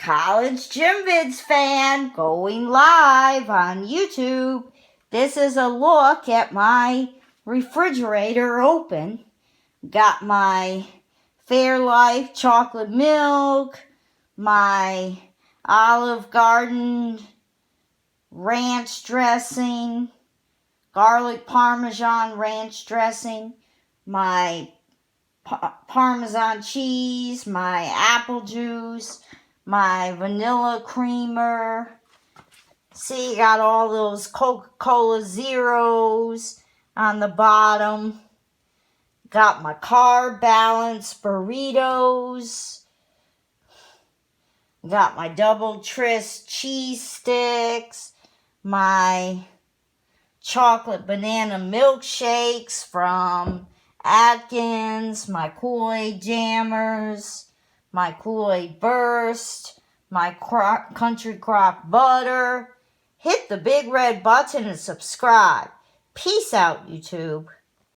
Collegegymvidsfan going live on YouTube. This is a look at my refrigerator open. Got my Fairlife chocolate milk, my Olive Garden ranch dressing, garlic Parmesan ranch dressing, my Parmesan cheese, my apple juice, my vanilla creamer. See, got all those Coca-Cola Zeros on the bottom. Got my carb balance burritos. Got my double twist cheese sticks. My chocolate banana milkshakes from Atkins, my Kool-Aid jammers, my Kool-Aid burst, my country crock butter. Hit the big red button and subscribe. Peace out, YouTube.